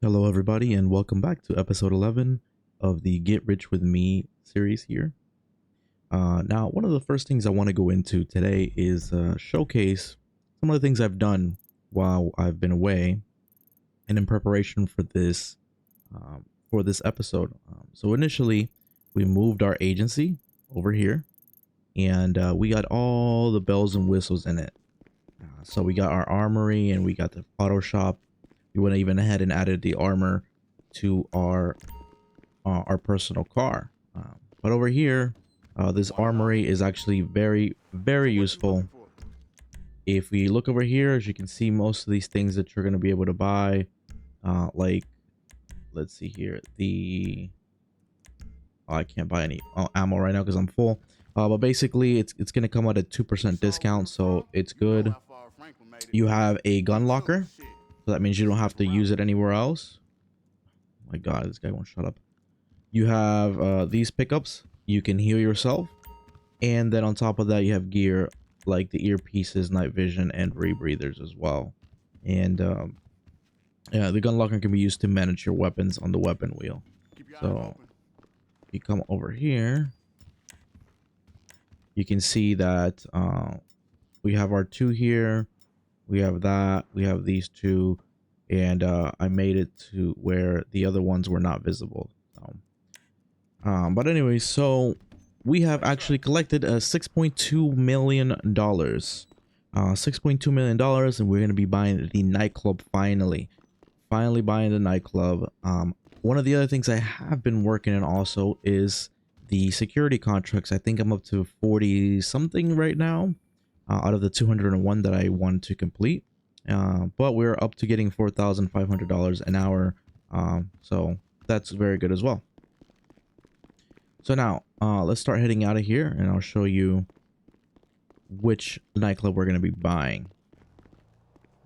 Hello, everybody, and welcome back to episode 11 of the Get Rich With Me series here. Now, one of the first things I want to go into today is showcase some of the things I've done while I've been away and in preparation for this episode. So initially, we moved our agency over here, and we got all the bells and whistles in it. So we got our armory and we got the auto shop. We went even ahead and added the armor to our personal car. But over here, this armory is actually very useful. If we look over here, as you can see, most of these things that you're going to be able to buy, like, let's see here, I can't buy any ammo right now because I'm full. But basically, it's going to come at a 2% discount, so it's good. You have a gun locker, so that means you don't have to use it anywhere else. Oh my god, this guy won't shut up. You have these pickups. You can heal yourself. And then on top of that, you have gear like the earpieces, night vision, and rebreathers as well. And yeah, the gun locker can be used to manage your weapons on the weapon wheel. So if you come over here, you can see that we have our two here. We have that. We have these two. And I made it to where the other ones were not visible. But anyway, so we have actually collected $6.2 million. $6.2 million, and we're going to be buying the nightclub finally. Finally buying the nightclub. One of the other things I have been working on also is the security contracts. I think I'm up to 40 something right now out of the 201 that I want to complete. But we're up to getting $4,500 an hour. So that's very good as well. So now let's start heading out of here, and I'll show you which nightclub we're going to be buying.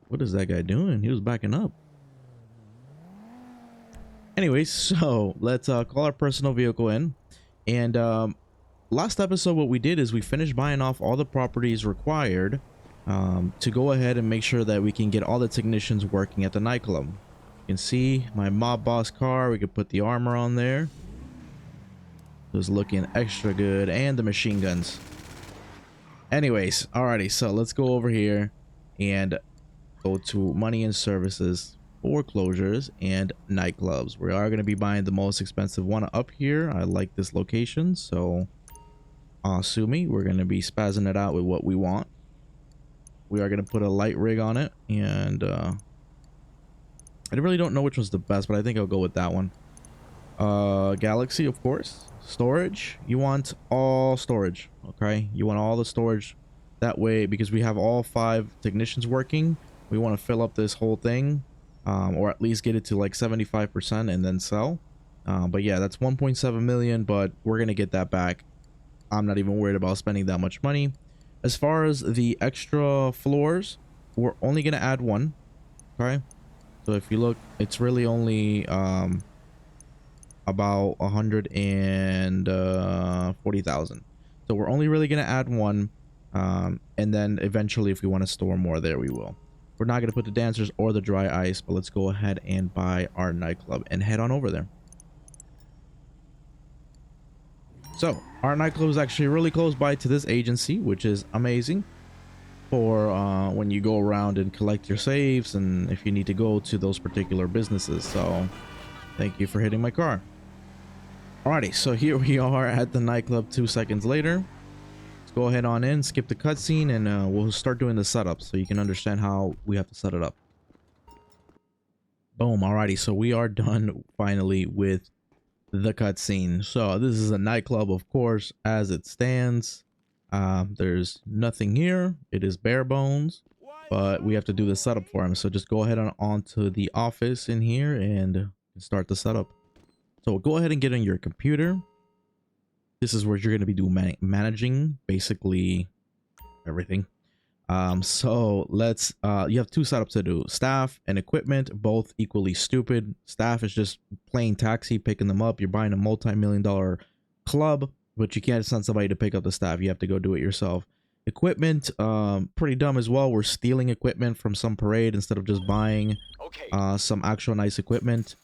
What is that guy doing? He was backing up. Anyways, so let's call our personal vehicle in. And last episode, what we did is we finished buying off all the properties required to go ahead and make sure that we can get all the technicians working at the nightclub. You can see my mob boss car. We could put the armor on there. It's looking extra good, and the machine guns. Anyways, alrighty, so let's go over here and go to money and services, foreclosures, and nightclubs. We are going to be buying the most expensive one up here. I like this location, so sue me. We're going to be spazzing it out with what we want. We are going to put a light rig on it, and I really don't know which one's the best, but I think I'll go with that one. Galaxy, of course. Storage, you want all storage, okay? You want all the storage. That way, because we have all 5 technicians working, we want to fill up this whole thing, or at least get it to like 75% and then sell. But yeah, that's 1.7 million, but we're gonna get that back. I'm not even worried about spending that much money. As far as the extra floors, we're only gonna add one, okay? So if you look, it's really only about 140,000. So we're only really gonna add one, and then eventually, if we want to store more there, we will. We're not gonna put the dancers or the dry ice, but let's go ahead and buy our nightclub and head on over there. So our nightclub is actually really close by to this agency, which is amazing for when you go around and collect your saves, and if you need to go to those particular businesses. So thank you for hitting my car. Alrighty, so here we are at the nightclub 2 seconds later. Let's go ahead on in, skip the cutscene, and we'll start doing the setup so you can understand how we have to set it up. Boom. Alrighty, so we are done finally with the cutscene. So this is a nightclub, of course, as it stands. There's nothing here. It is bare bones, but we have to do the setup for him. So just go ahead on to the office in here and start the setup. So go ahead and get on your computer. This is where you're going to be doing managing basically everything. So let's you have 2 setups to do: staff and equipment, both equally stupid. Staff is just plain taxi, picking them up. You're buying a multi-million-dollar club, but you can't send somebody to pick up the staff. You have to go do it yourself. Equipment, pretty dumb as well. We're stealing equipment from some parade instead of just buying some actual nice equipment.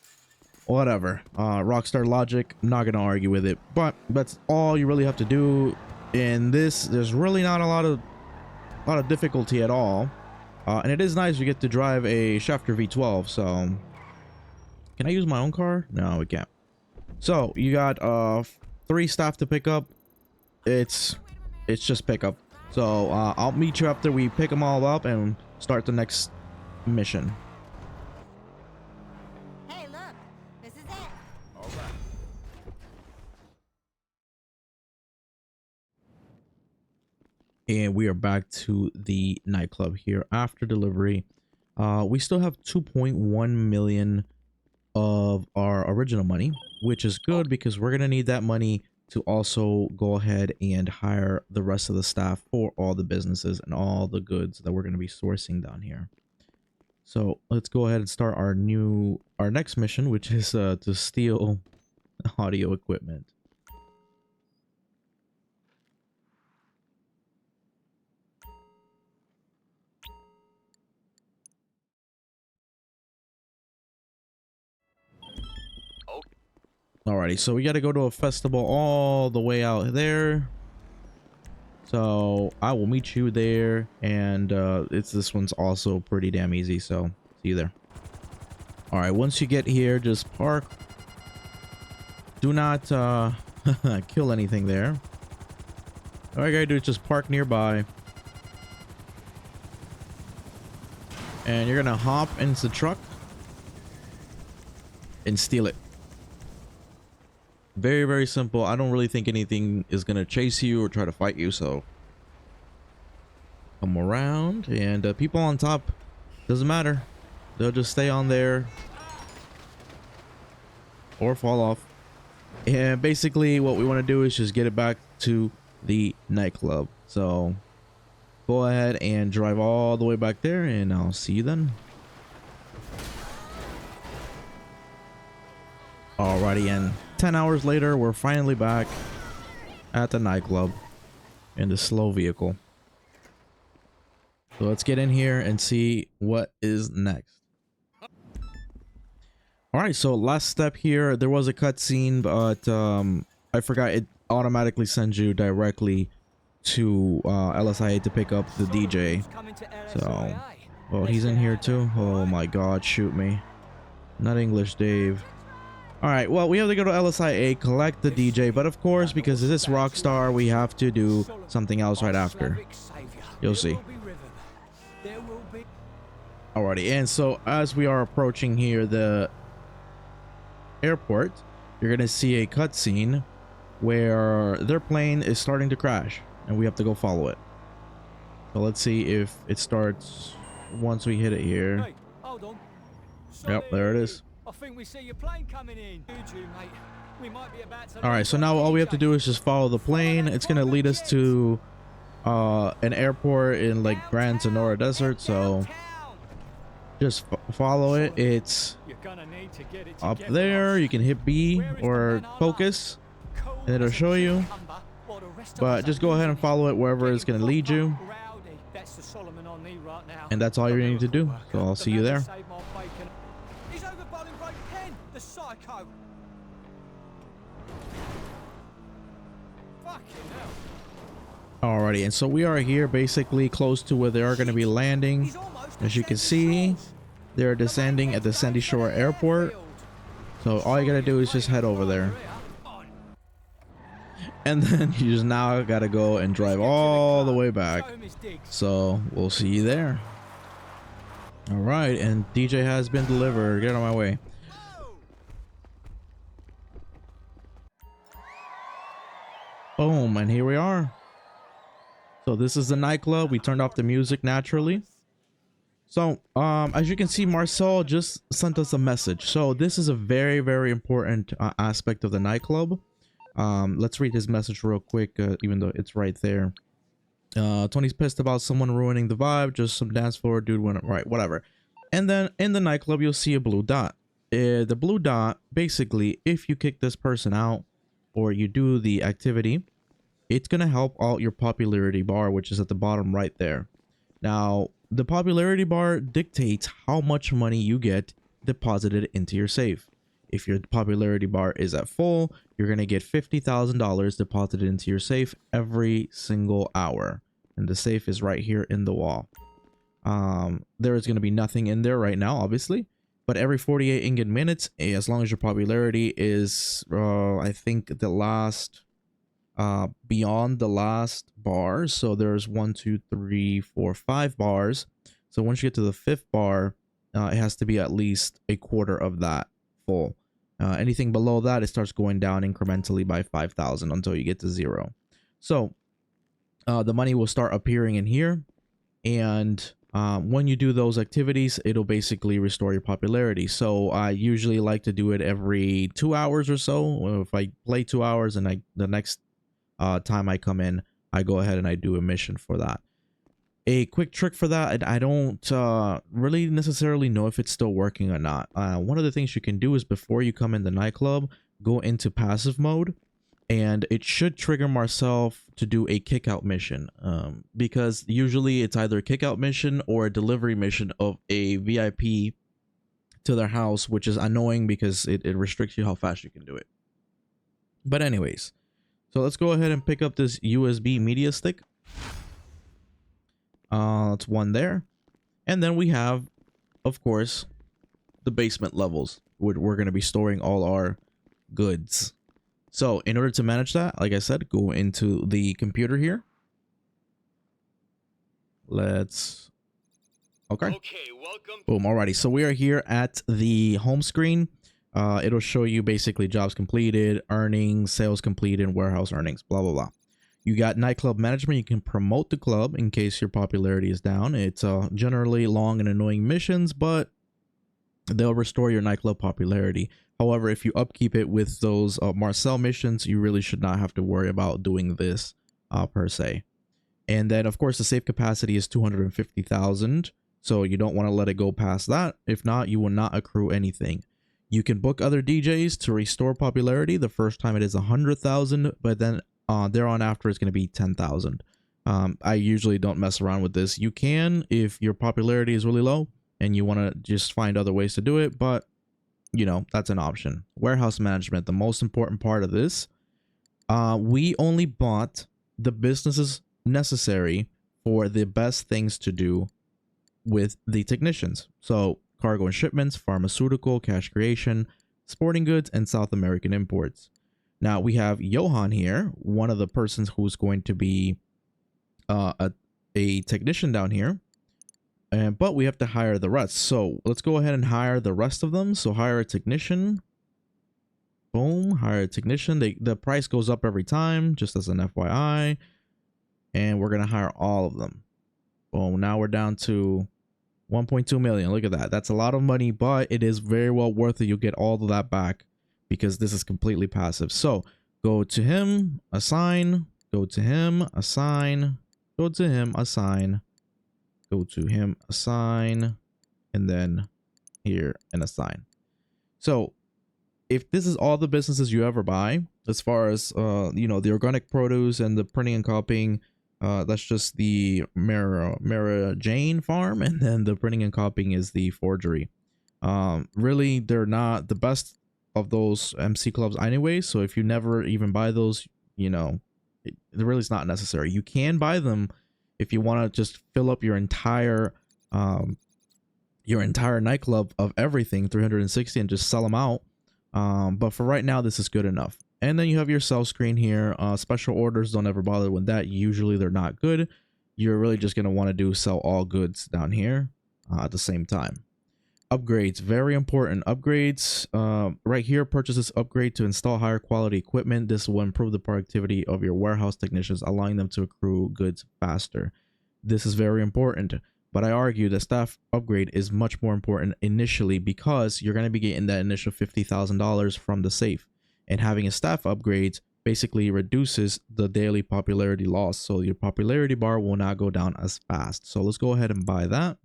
Whatever. Rockstar logic, not gonna argue with it, but that's all you really have to do in this. There's really not a lot of difficulty at all, and it is nice we get to drive a Schefter V12. So can I use my own car? No, we can't. So you got 3 staff to pick up. It's just pickup. So I'll meet you after we pick them all up and start the next mission. Hey, look, this is it. All right. And we are back to the nightclub here after delivery. We still have 2.1 million of our original money, which is good because we're gonna need that money to also go ahead and hire the rest of the staff for all the businesses and all the goods that we're going to be sourcing down here. So let's go ahead and start our next mission, which is to steal audio equipment. Alrighty, so we got to go to a festival all the way out there. So I will meet you there, and this one's also pretty damn easy. So see you there. All right, once you get here, just park. Do not kill anything there. All I gotta do is just park nearby, and you're gonna hop into the truck and steal it. Very, very simple. I don't really think anything is gonna chase you or try to fight you, so come around, and people on top, doesn't matter, they'll just stay on there or fall off. And basically what we want to do is just get it back to the nightclub. So go ahead and drive all the way back there, and I'll see you then. Alrighty, and 10 hours later, we're finally back at the nightclub in the slow vehicle. So let's get in here and see what is next. Alright, so last step here, there was a cutscene, but I forgot it automatically sends you directly to LSIA to pick up the DJ. So, oh, he's in here too? Oh my god, shoot me. Not English, Dave. Alright, well, we have to go to LSIA, collect the DJ, but of course, because this is Rockstar, we have to do something else right after. You'll see. Alrighty, and so as we are approaching here, the airport, you're gonna see a cutscene where their plane is starting to crash, and we have to go follow it. So let's see if it starts once we hit it here. Hey, hold on. Yep, there it is. I think we see your plane coming in. We might be about to. All right, so now all we have to do is just follow the plane. It's gonna lead us to an airport in like Grand Sonora Desert. So just follow it. It's up there. You can hit B or focus, and it'll show you. But just go ahead and follow it wherever it's gonna lead you. And that's all you need to do. So I'll see you there. Psycho. Alrighty, and so we are here basically close to where they are going to be landing. As you can see, they're descending at the Sandy Shore Airport. So all you gotta do is just head over there. And then you just now gotta go and drive all the way back. So we'll see you there. Alright, and DJ has been delivered. Get out of my way. Boom, and here we are. So this is the nightclub. We turned off the music naturally. So as you can see, Marcel just sent us a message. So this is a very, very important aspect of the nightclub. Let's read his message real quick, even though it's right there. Tony's pissed about someone ruining the vibe. Just some dance floor dude went right, whatever. And then in the nightclub, you'll see a blue dot. The blue dot, basically, if you kick this person out or you do the activity, it's going to help out your popularity bar, which is at the bottom right there. Now, the popularity bar dictates how much money you get deposited into your safe. If your popularity bar is at full, you're going to get $50,000 deposited into your safe every single hour. And the safe is right here in the wall. There is going to be nothing in there right now, obviously. But every 48 in-game minutes, as long as your popularity is, I think the last, beyond the last bar. So there's 1, 2, 3, 4, 5 bars. So once you get to the 5th bar, it has to be at least a quarter of that full. Anything below that, it starts going down incrementally by 5,000 until you get to 0. So the money will start appearing in here. And when you do those activities, it'll basically restore your popularity. So I usually like to do it every 2 hours or so. If I play 2 hours and the next time I come in, I go ahead and I do a mission for that. A quick trick for that, I don't really necessarily know if it's still working or not. One of the things you can do is before you come in the nightclub, go into passive mode, and it should trigger Marcel to do a kickout mission, because usually it's either a kickout mission or a delivery mission of a VIP to their house, which is annoying because it restricts you how fast you can do it. But anyways, so let's go ahead and pick up this USB media stick. That's one there. And then we have, of course, the basement levels where we're going to be storing all our goods. So in order to manage that, like I said, go into the computer here. Okay, welcome. Boom. Alrighty. So we are here at the home screen. It'll show you basically jobs completed, earnings, sales completed, warehouse earnings, blah, blah, blah. You got nightclub management. You can promote the club in case your popularity is down. It's generally long and annoying missions, but they'll restore your nightclub popularity. However, if you upkeep it with those Marcel missions, you really should not have to worry about doing this per se. And then, of course, the safe capacity is 250,000. So you don't want to let it go past that. If not, you will not accrue anything. You can book other DJs to restore popularity. The first time it is 100,000, but then there on after it's going to be 10,000. I usually don't mess around with this. You can if your popularity is really low and you want to just find other ways to do it, but you know, that's an option. Warehouse management, the most important part of this. We only bought the businesses necessary for the best things to do with the technicians. So cargo and shipments, pharmaceutical, cash creation, sporting goods, and South American imports. Now we have Johan here, one of the persons who's going to be a technician down here. But we have to hire the rest. So let's go ahead and hire the rest of them. So hire a technician. Boom, hire a technician. The price goes up every time, just as an FYI. And we're going to hire all of them. Boom, now we're down to 1.2 million. Look at that. That's a lot of money, but it is very well worth it. You'll get all of that back, because this is completely passive. So go to him, assign, go to him, assign, go to him, assign, go to him, assign, and then here and assign. So if this is all the businesses you ever buy, as far as, you know, the organic produce and the printing and copying, that's just the Mara Jane farm. And then the printing and copying is the forgery. Really, they're not the best of those MC clubs anyway, so if you never even buy those, you know, it really is not necessary. You can buy them if you want to just fill up your entire nightclub of everything 360 and just sell them out, but for right now this is good enough. And then you have your sell screen here. Special orders, don't ever bother with that. Usually they're not good. You're really just going to want to do sell all goods down here at the same time. Upgrades, very important. Upgrades, right here, purchase this upgrade to install higher quality equipment. This will improve the productivity of your warehouse technicians, allowing them to accrue goods faster. This is very important, but I argue that staff upgrade is much more important initially, because you're going to be getting that initial $50,000 from the safe, and having a staff upgrade basically reduces the daily popularity loss. So your popularity bar will not go down as fast. So let's go ahead and buy that.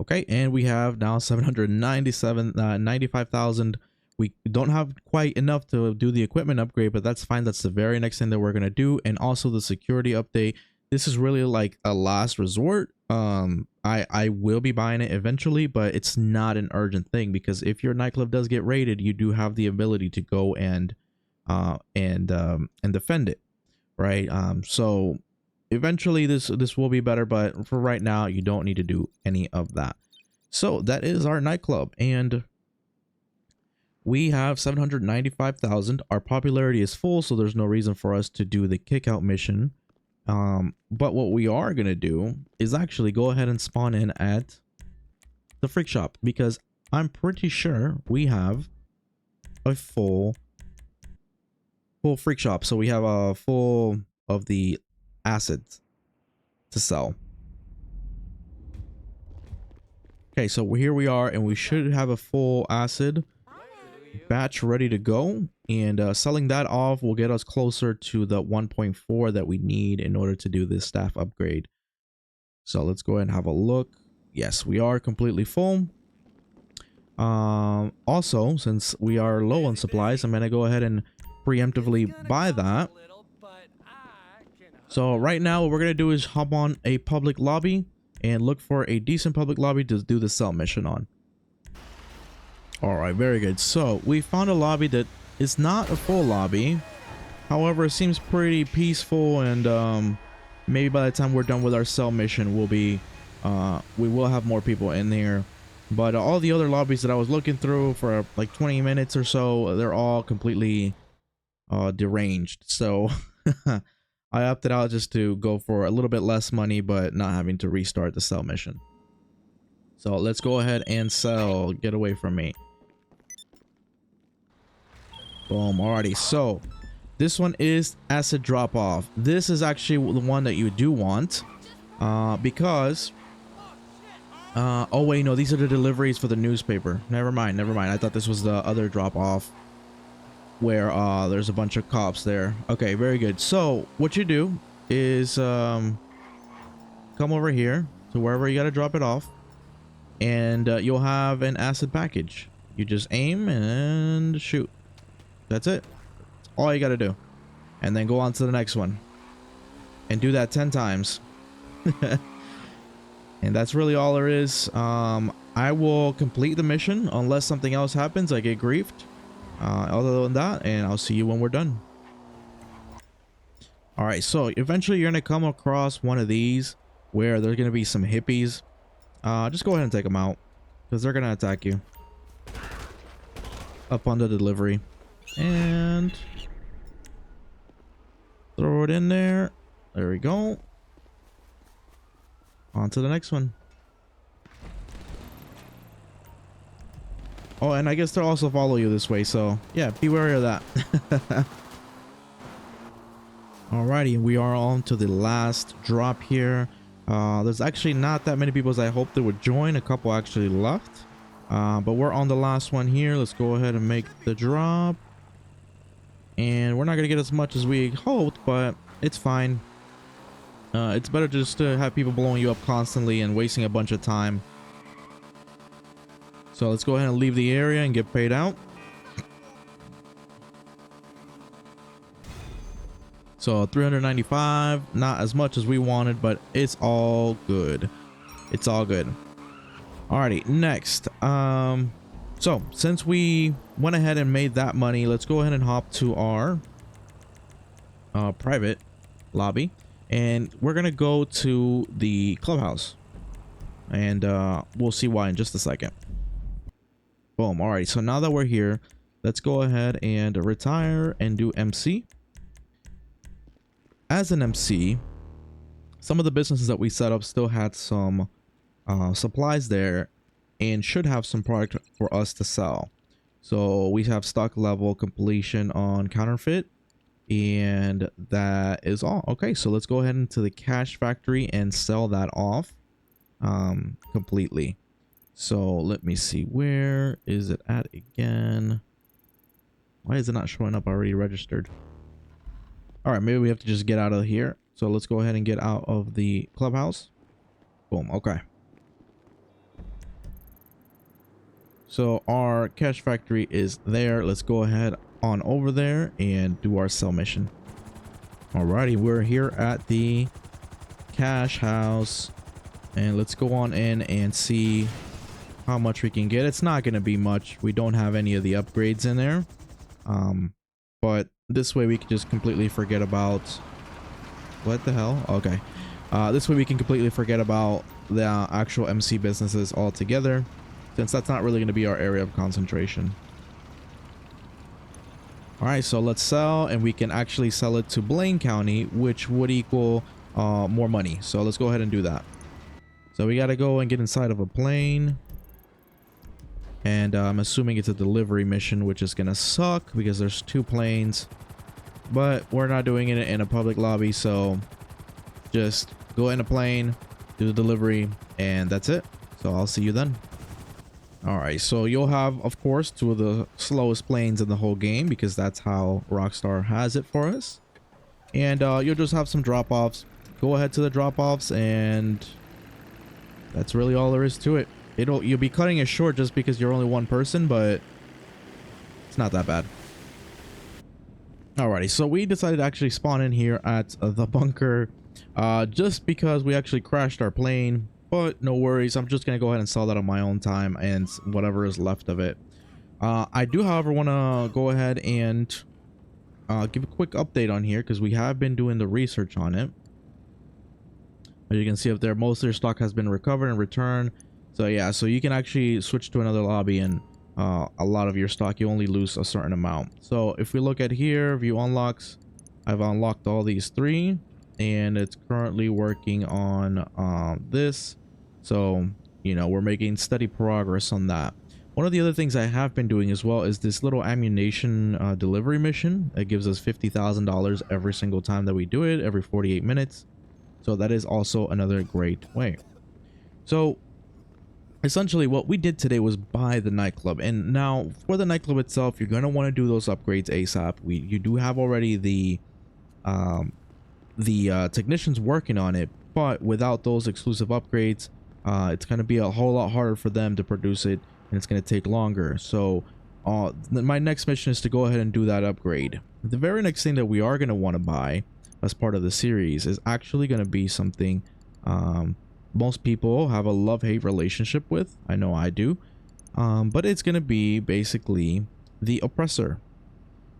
Okay, and we have now 95,000 We don't have quite enough to do the equipment upgrade, but that's fine. That's the very next thing that we're gonna do. And also the security update. This is really like a last resort. I will be buying it eventually, but it's not an urgent thing, because if your nightclub does get raided, you do have the ability to go and defend it, right? So eventually this will be better, but for right now you don't need to do any of that. So that is our nightclub, and we have 795,000. Our popularity is full, so there's no reason for us to do the kick out mission. But what we are gonna do is actually go ahead and spawn in at the freak shop, because I'm pretty sure we have a full freak shop. So we have a full of the assets to sell. Okay, so here we are, and we should have a full acid batch ready to go, and selling that off will get us closer to the 1.4 that we need in order to do this staff upgrade. So let's go ahead and have a look. Yes, we are completely full. Also, since we are low on supplies, I'm gonna go ahead and preemptively buy that. So right now what we're gonna do is hop on a public lobby and look for a decent public lobby to do the sell mission on. All right, very good. So we found a lobby that is not a full lobby. However, it seems pretty peaceful, and maybe by the time we're done with our sell mission, we will have more people in there. But all the other lobbies that I was looking through for like 20 minutes or so, they're all completely deranged. So I opted out just to go for a little bit less money, but not having to restart the sell mission. So let's go ahead and sell. Get away from me. Boom. Alrighty. So this one is acid drop off. This is actually the one that you do want, because oh wait, no, these are the deliveries for the newspaper. Never mind. I thought this was the other drop off where there's a bunch of cops there. Okay, very good. So what you do is come over here to wherever you got to drop it off, and you'll have an acid package. You just aim and shoot. That's it. That's all you got to do. And then go on to the next one and do that 10 times. And that's really all there is. I will complete the mission unless something else happens. I get griefed. Other than that, and I'll see you when we're done. All right, so eventually you're gonna come across one of these where there's gonna be some hippies. Just go ahead and take them out, because they're gonna attack you up on the delivery, and throw it in there. There we go. On to the next one. Oh, and I guess they'll also follow you this way, so yeah, be wary of that. Alrighty, we are on to the last drop here. There's actually not that many people as I hoped they would join. A couple actually left, but we're on the last one here. Let's go ahead and make the drop, and we're not gonna get as much as we hoped, but it's fine. It's better just to have people blowing you up constantly and wasting a bunch of time. So let's go ahead and leave the area and get paid out. So 395, not as much as we wanted, but it's all good. It's all good. Alrighty, next. So since we went ahead and made that money, let's go ahead and hop to our private lobby, and we're gonna go to the clubhouse, and we'll see why in just a second. Boom. All right, so now that we're here, let's go ahead and retire and do MC. As an MC, some of the businesses that we set up still had some supplies there and should have some product for us to sell. So we have stock level completion on counterfeit, and that is all. Okay, so let's go ahead into the cash factory and sell that off completely. So let me see, where is it at again? Why is it not showing up already registered? All right, maybe we have to just get out of here. So let's go ahead and get out of the clubhouse. Boom. Okay. So our cash factory is there. Let's go ahead on over there and do our sell mission. Alrighty, we're here at the cash house, and let's go on in and see how much we can get. It's not going to be much. We don't have any of the upgrades in there, but this way we can just completely forget about what the hell. Okay, this way we can completely forget about the actual MC businesses altogether, since that's not really going to be our area of concentration. All right, so let's sell, and we can actually sell it to Blaine County, which would equal more money. So let's go ahead and do that. So we got to go and get inside of a plane, and I'm assuming it's a delivery mission, which is gonna suck because there's 2 planes, but we're not doing it in a public lobby, so just go in a plane, do the delivery, and that's it. So I'll see you then. All right, so you'll have, of course, 2 of the slowest planes in the whole game, because that's how Rockstar has it for us. And you'll just have some drop-offs. Go ahead to the drop-offs, and that's really all there is to it. You'll be cutting it short just because you're only 1 person, but it's not that bad. Alrighty, so we decided to actually spawn in here at the bunker, just because we actually crashed our plane. But no worries, I'm just gonna go ahead and sell that on my own time and whatever is left of it. I do, however, want to go ahead and give a quick update on here, because we have been doing the research on it. As you can see up there, most of your stock has been recovered and returned. So yeah, so you can actually switch to another lobby, and a lot of your stock, you only lose a certain amount. So if we look at here, view unlocks, I've unlocked all these 3, and it's currently working on this. So, you know, we're making steady progress on that. One of the other things I have been doing as well is this little ammunition delivery mission. It gives us $50,000 every single time that we do it, every 48 minutes. So that is also another great way. So essentially what we did today was buy the nightclub, and now for the nightclub itself, you're going to want to do those upgrades ASAP. You do have already the technicians working on it, but without those exclusive upgrades, it's going to be a whole lot harder for them to produce it, and it's going to take longer. So my next mission is to go ahead and do that upgrade. The very next thing that we are going to want to buy as part of the series is actually going to be something most people have a love-hate relationship with. I know I do. But it's going to be basically the Oppressor.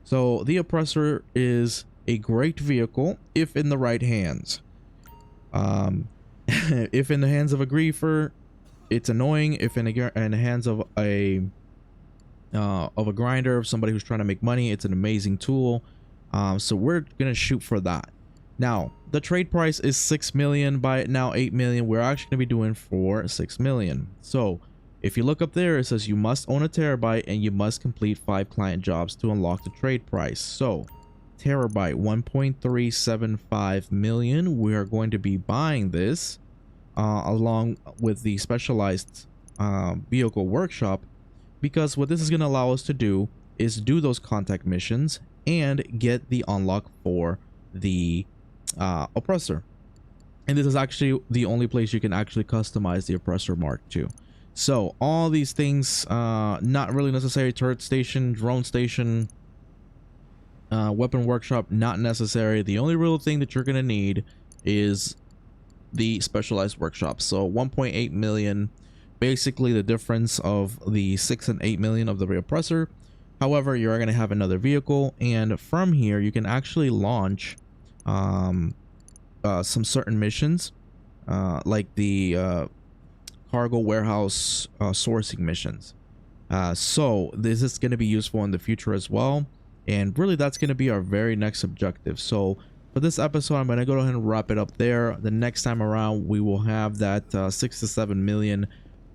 So the Oppressor is a great vehicle if in the right hands. If in the hands of a griefer, it's annoying. If in the hands of a grinder, of somebody who's trying to make money, it's an amazing tool. So we're going to shoot for that. Now, the trade price is 6 million, buy it now 8 million. We're actually going to be doing for 6 million. So if you look up there, it says you must own a terabyte and you must complete 5 client jobs to unlock the trade price. So terabyte, 1.375 million. We are going to be buying this along with the specialized vehicle workshop, because what this is going to allow us to do is do those contact missions and get the unlock for the Oppressor. And this is actually the only place you can actually customize the Oppressor Mark II. So all these things, not really necessary. Turret station, drone station, weapon workshop, not necessary. The only real thing that you're going to need is the specialized workshop. So 1.8 million, basically the difference of the 6 and 8 million of the Oppressor. However, you're going to have another vehicle, and from here you can actually launch some certain missions, like the cargo warehouse sourcing missions. So this is going to be useful in the future as well, and really that's going to be our very next objective. So for this episode, I'm going to go ahead and wrap it up there. The next time around, we will have that 6 to 7 million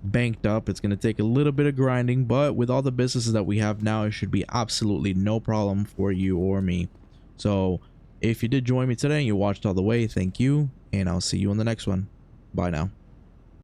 banked up. It's going to take a little bit of grinding, but with all the businesses that we have now, it should be absolutely no problem for you or me. So if you did join me today and you watched all the way, thank you, and I'll see you in the next one. Bye now.